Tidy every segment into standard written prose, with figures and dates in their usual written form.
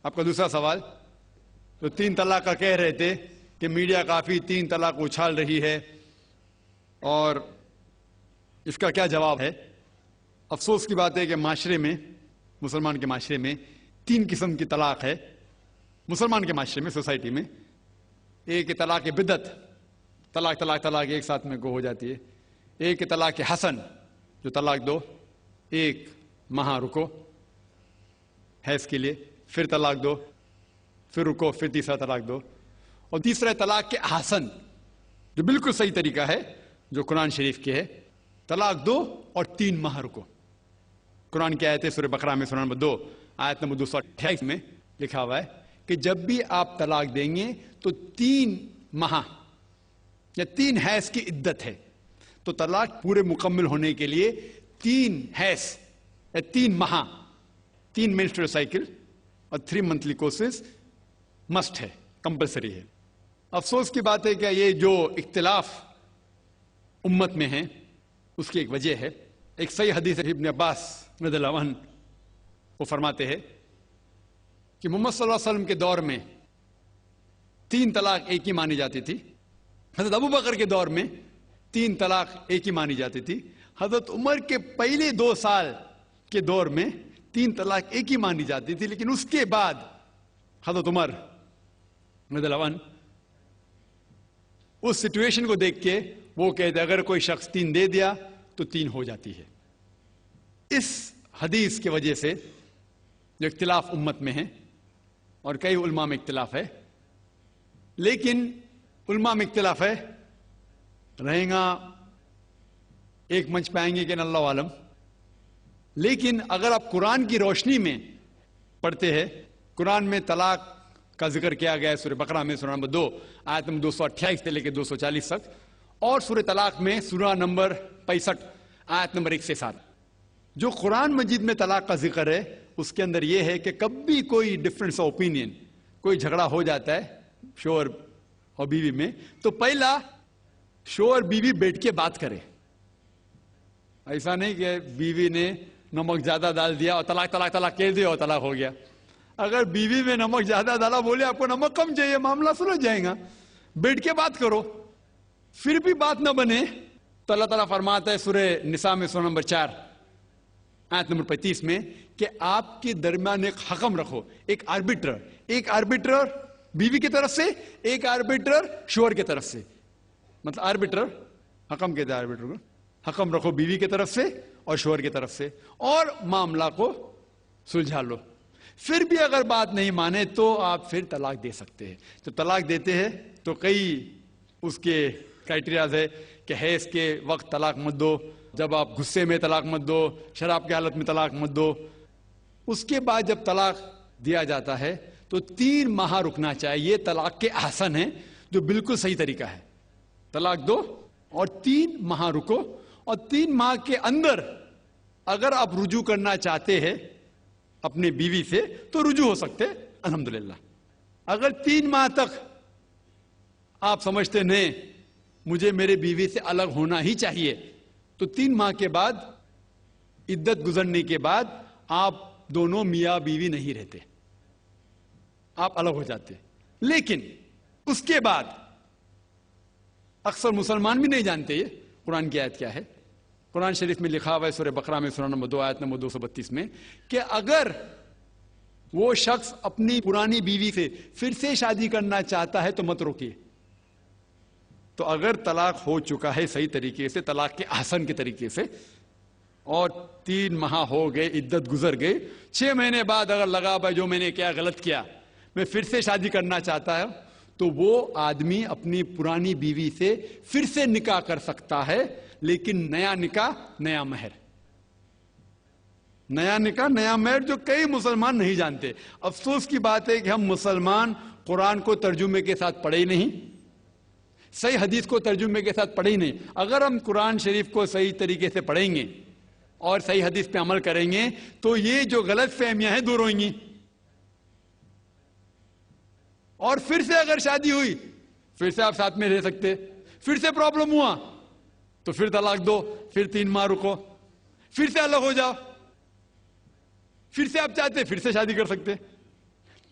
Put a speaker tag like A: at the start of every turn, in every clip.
A: آپ کا دوسرا سوال، تو 3 طلاق کا کہہ رہے تھے کہ میڈیا کافی 3 طلاق اچھال رہی ہے، اور اس کا کیا جواب ہے؟ افسوس کی بات ہے کہ معاشرے میں، مسلمان کے معاشرے میں 3 قسم کی طلاق ہے۔ مسلمان کے معاشرے میں، سوسائٹی میں، ایک طلاق بدعت، طلاق طلاق طلاق ایک ساتھ میں ہو جاتی ہے۔ ایک طلاق حسن، جو طلاق دو، 1 ماہ رکو حیض کے لیے، پھر طلاق دو، پھر رکو، پھر تیسرا طلاق دو۔ اور تیسرا طلاق کے حسن، جو بالکل صحیح طریقہ ہے، جو قرآن شریف کے ہے، طلاق دو اور 3 ماہ رکو۔ قرآن کی آیت ہے سورہ بقرہ میں، سورہ نمبر 2 آیت نمبر 228 میں لکھا ہوا ہے کہ جب بھی آپ طلاق دیں گے تو 3 ماہ یا 3 حیض کی عدت ہے، تو طلاق پورے مکمل ہونے کے لیے 3 حیض یا 3 ماہ، 3 menstrual سائیکل اور 3 monthly courses مسٹ ہے، کمپلسری ہے۔ افسوس کی بات ہے کہ یہ جو اختلاف امت میں ہے اس کی ایک وجہ ہے۔ ایک صحیح حدیث ہے، ابن عباس رضی اللہ عنہ وہ فرماتے ہیں کہ محمد صلی اللہ علیہ وسلم کے دور میں 3 طلاق ایک ہی مانی جاتی تھی۔ حضرت ابو بکر کے دور میں 3 طلاق ایک ہی مانی جاتی تھی۔ حضرت عمر کے پہلے 2 سال کے دور میں 3 طلاق ایک ہی مانی جاتی تھی، لیکن اس کے بعد حضرت عمر رضی اللہ عنہ اس سچویشن کو دیکھ کے وہ کہتے اگر کوئی شخص 3 دے دیا تو 3 ہو جاتی ہے۔ اس حدیث کی وجہ سے جو اختلاف امت میں ہے، اور کئی علماء میں اختلاف ہے، لیکن علماء میں اختلاف ہے، رہیں گا ایک منچ پہ آئیں گے کہ اللہ عالم، لیکن اگر آپ قرآن کی روشنی میں پڑھتے ہیں، قرآن میں طلاق کا ذکر کیا گیا ہے سورہ بقرہ میں، سورہ نمبر 2 آیت نمبر 228 سے لے کے 240 تک، اور سورہ طلاق میں سورہ نمبر 65 آیت نمبر 1 سے 7۔ جو قرآن مجید میں طلاق کا ذکر ہے اس کے اندر یہ ہے کہ کبھی کوئی ڈفرنس آف اوپینین، کوئی جھگڑا ہو جاتا ہے شوہر اور بیوی میں، تو پہلا شوہر بیوی بیٹھ کے بات کرے۔ ایسا نہیں کہ بیوی نے نمک زیادہ ڈال دیا اور طلاق طلاق طلاق کہہ دیا اور طلاق ہو گیا۔ اگر بیوی میں نمک زیادہ ڈالا، بولے آپ کو نمک کم چاہیے، معاملہ سلجھ جائے گا، بیٹھ کے بات کرو۔ پھر بھی بات نہ بنے تو اللہ تعالیٰ فرماتا ہے سورہ نساء میں، سورہ نمبر 4 آیت نمبر 35 میں کہ آپ کے درمیان ایک حکم رکھو، ایک آربیٹر بیوی کی طرف سے، ایک آربیٹر شوہر کی طرف سے۔ مطلب آربیٹر، حکم کہتے ہیں آربیٹر کو، حکم رکھو بیوی کی طرف سے اور شوہر کی طرف سے، اور معاملہ کو سلجھا لو۔ پھر بھی اگر بات نہیں مانے تو آپ پھر طلاق دے سکتے ہیں۔ جب طلاق دیتے ہیں تو کئی اس کے کرائٹیریاز ہے کہ حیض کے وقت طلاق مت دو، جب آپ غصے میں طلاق مت دو، شراب کی حالت میں طلاق مت دو۔ اس کے بعد جب طلاق دیا جاتا ہے تو 3 ماہ رکنا چاہیے۔ یہ طلاق کے احسن ہیں، جو بالکل صحیح طریقہ ہے۔ طلاق دو اور 3 ماہ رکو، اور 3 ماہ کے اندر اگر آپ رجوع کرنا چاہتے ہیں اپنے بیوی سے تو رجوع ہو سکتے، الحمدللہ۔ اگر 3 ماہ تک آپ سمجھتے نہیں مجھے میرے بیوی سے الگ ہونا ہی چاہیے، تو 3 ماہ کے بعد، عدت گزرنے کے بعد، آپ دونوں میاں بیوی نہیں رہتے، آپ الگ ہو جاتے۔ لیکن اس کے بعد اکثر مسلمان بھی نہیں جانتے یہ قرآن کی آیت کیا ہے۔ قرآن شریف میں لکھا ہوا ہے سورہ بقرہ میں، سورہ نمبر 2 آیت نمبر 232 میں کہ اگر وہ شخص اپنی پرانی بیوی سے پھر سے شادی کرنا چاہتا ہے تو مت روکیے۔ تو اگر طلاق ہو چکا ہے صحیح طریقے سے، طلاق کے احسن کے طریقے سے، اور 3 ماہ ہو گئے، عدت گزر گئے، 6 مہینے بعد اگر لگا بھائی جو میں نے کیا غلط کیا، میں پھر سے شادی کرنا چاہتا ہے، تو وہ آدمی اپنی پرانی بیوی سے پھر سے نکاح کر سکتا ہے، لیکن نیا نکاح نیا مہر، نیا نکاح نیا مہر، جو کئی مسلمان نہیں جانتے۔ افسوس کی بات ہے کہ ہم مسلمان قرآن کو ترجمے کے ساتھ پڑھے ہی نہیں، صحیح حدیث کو ترجمے کے ساتھ پڑھے ہی نہیں۔ اگر ہم قرآن شریف کو صحیح طریقے سے پڑھیں گے اور صحیح حدیث پہ عمل کریں گے تو یہ جو غلط فہمیاں ہیں دور ہوئیں گی۔ اور پھر سے اگر شادی ہوئی، پھر سے آپ ساتھ میں رہ سکتے، پھر سے پرابلم ہوا تو پھر طلاق دو، پھر 3 ماہ رکو، پھر سے الگ ہو جاؤ، پھر سے آپ چاہتے پھر سے شادی کر سکتے۔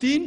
A: 3